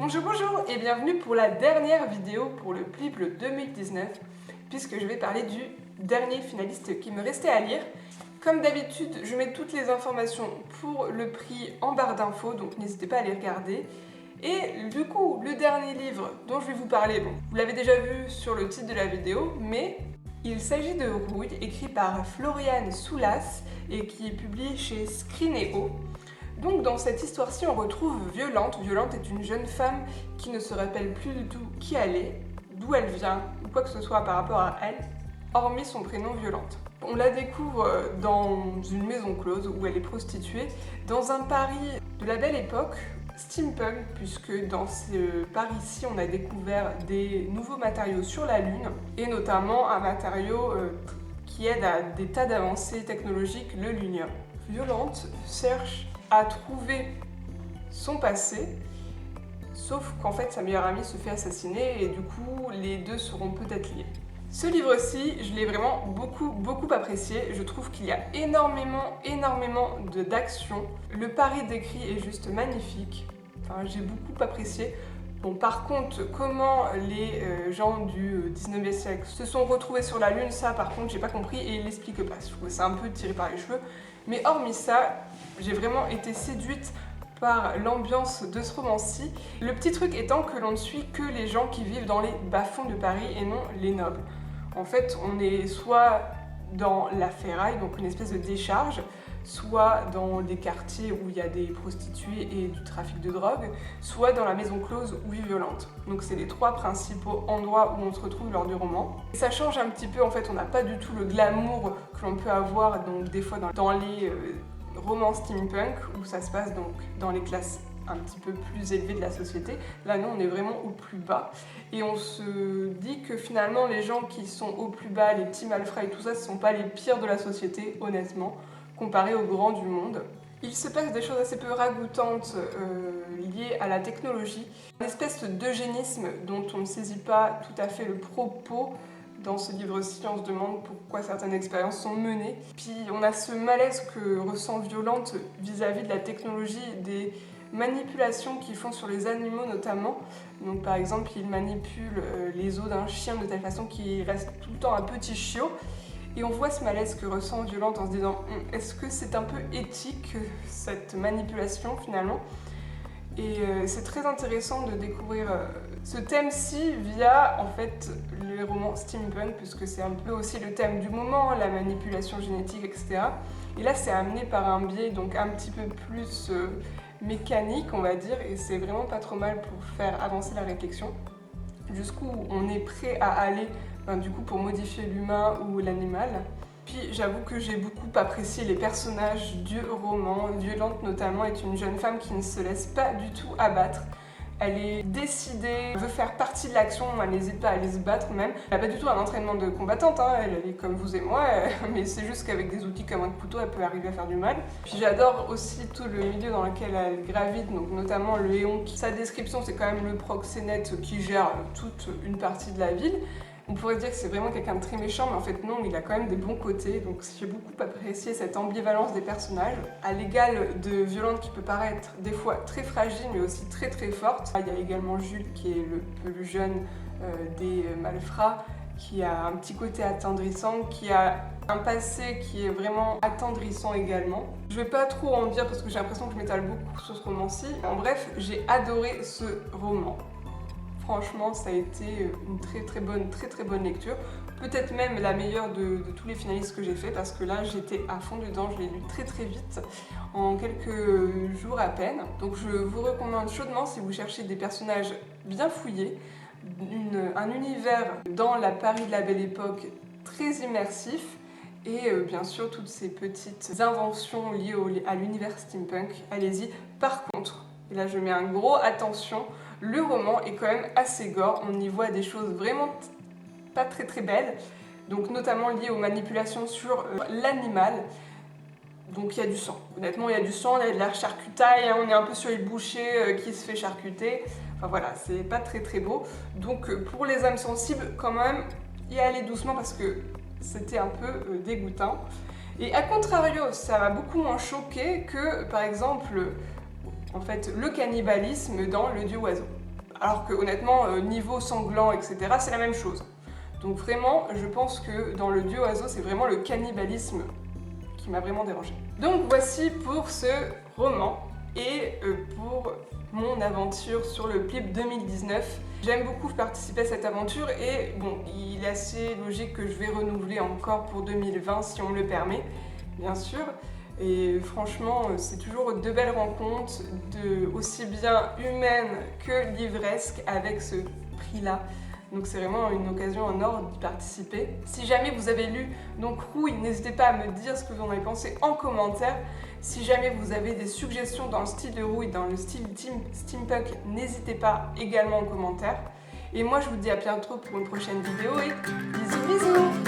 Bonjour et bienvenue pour la dernière vidéo pour le Plible 2019 puisque je vais parler du dernier finaliste qui me restait à lire. Comme d'habitude, je mets toutes les informations pour le prix en barre d'infos, donc n'hésitez pas à les regarder. Et du coup, le dernier livre dont je vais vous parler, bon, vous l'avez déjà vu sur le titre de la vidéo, mais il s'agit de Rouille, écrit par Floriane Soulas et qui est publié chez Scrinéo. Donc dans cette histoire-ci, on retrouve Violante. Violante est une jeune femme qui ne se rappelle plus du tout qui elle est, d'où elle vient, ou quoi que ce soit par rapport à elle, hormis son prénom Violante. On la découvre dans une maison close où elle est prostituée, dans un Paris de la belle époque, steampunk, puisque dans ce Paris-ci, on a découvert des nouveaux matériaux sur la Lune, et notamment un matériau qui aide à des tas d'avancées technologiques, le lunium. Violante cherche à trouver son passé, sauf qu'en fait sa meilleure amie se fait assassiner et du coup les deux seront peut-être liés. Ce livre-ci, je l'ai vraiment beaucoup apprécié. Je trouve qu'il y a énormément d'action. Le pari décrit est juste magnifique. Enfin, j'ai beaucoup apprécié. Bon, par contre, comment les gens du 19e siècle se sont retrouvés sur la Lune, ça par contre j'ai pas compris et il l'explique pas. Je trouve ça un peu tiré par les cheveux. Mais hormis ça, j'ai vraiment été séduite par l'ambiance de ce roman-ci. Le petit truc étant que l'on ne suit que les gens qui vivent dans les bas-fonds de Paris et non les nobles. En fait, on est soit dans la ferraille, donc une espèce de décharge, soit dans des quartiers où il y a des prostituées et du trafic de drogue, soit dans la maison close ou Violante. Donc c'est les trois principaux endroits où on se retrouve lors du roman. Et ça change un petit peu, en fait, on n'a pas du tout le glamour que l'on peut avoir donc, des fois dans les romans steampunk, où ça se passe donc dans les classes un petit peu plus élevées de la société. Là, non, on est vraiment au plus bas. Et on se dit que finalement, les gens qui sont au plus bas, les petits malfrats et tout ça, ce ne sont pas les pires de la société, honnêtement, comparé aux grands du monde. Il se passe des choses assez peu ragoûtantes liées à la technologie. Une espèce d'eugénisme dont on ne saisit pas tout à fait le propos. Dans ce livre-ci, on se demande pourquoi certaines expériences sont menées. Puis on a ce malaise que ressent Violante vis-à-vis de la technologie, des manipulations qu'ils font sur les animaux notamment. Donc par exemple, ils manipulent les os d'un chien de telle façon qu'il reste tout le temps un petit chiot. Et on voit ce malaise que ressent Violante en se disant est-ce que c'est un peu éthique cette manipulation finalement? Et c'est très intéressant de découvrir ce thème-ci via en fait les romans steampunk, puisque c'est un peu aussi le thème du moment, la manipulation génétique, etc. Et là c'est amené par un biais donc un petit peu plus mécanique, on va dire, et c'est vraiment pas trop mal pour faire avancer la réflexion. Jusqu'où on est prêt à aller du coup pour modifier l'humain ou l'animal. Puis j'avoue que j'ai beaucoup apprécié les personnages du roman. Violante notamment est une jeune femme qui ne se laisse pas du tout abattre. Elle est décidée, veut faire partie de l'action, elle n'hésite pas à aller se battre même. Elle n'a pas du tout un entraînement de combattante, hein. Elle est comme vous et moi, mais c'est juste qu'avec des outils comme un couteau, elle peut arriver à faire du mal. Puis j'adore aussi tout le milieu dans lequel elle gravite, donc notamment le Éon. Sa description, c'est quand même le proxénète qui gère toute une partie de la ville. On pourrait dire que c'est vraiment quelqu'un de très méchant, mais en fait non, il a quand même des bons côtés. Donc j'ai beaucoup apprécié cette ambivalence des personnages, à l'égal de Violante qui peut paraître des fois très fragile, mais aussi très forte. Il y a également Jules qui est le plus jeune des malfrats, qui a un petit côté attendrissant, qui a un passé qui est vraiment attendrissant également. Je vais pas trop en dire parce que j'ai l'impression que je m'étale beaucoup sur ce roman-ci. En bref, j'ai adoré ce roman. Franchement, ça a été une très bonne lecture. Peut-être même la meilleure de tous les finalistes que j'ai fait parce que là, j'étais à fond dedans. Je l'ai lu très vite, en quelques jours à peine. Donc je vous recommande chaudement si vous cherchez des personnages bien fouillés, un univers dans la Paris de la Belle Époque très immersif et bien sûr toutes ces petites inventions liées à l'univers steampunk. Allez-y. Par contre, et là je mets un gros attention, le roman est quand même assez gore, on y voit des choses vraiment pas très belles, donc notamment liées aux manipulations sur l'animal. Donc il y a du sang, honnêtement il y a du sang, il y a de la charcutaille, hein, on est un peu sur les bouchers qui se fait charcuter, enfin voilà, c'est pas très beau. Donc pour les âmes sensibles, quand même, y aller doucement parce que c'était un peu dégoûtant. Et à contrario, ça m'a beaucoup moins choqué que par exemple en fait le cannibalisme dans Le Dieu Oiseau. alors que honnêtement, niveau sanglant, etc., c'est la même chose. Donc vraiment, je pense que dans le duo oiseau, c'est vraiment le cannibalisme qui m'a vraiment dérangée. Donc voici pour ce roman et pour mon aventure sur le Plip 2019. J'aime beaucoup participer à cette aventure et bon, il est assez logique que je vais renouveler encore pour 2020 si on me le permet, bien sûr. Et franchement, c'est toujours de belles rencontres, aussi bien humaines que livresques avec ce prix-là. Donc c'est vraiment une occasion en or d'y participer. Si jamais vous avez lu donc Rouille, n'hésitez pas à me dire ce que vous en avez pensé en commentaire. Si jamais vous avez des suggestions dans le style de Rouille, dans le style steampunk, n'hésitez pas également en commentaire. Et moi je vous dis à bientôt pour une prochaine vidéo et bisous bisous.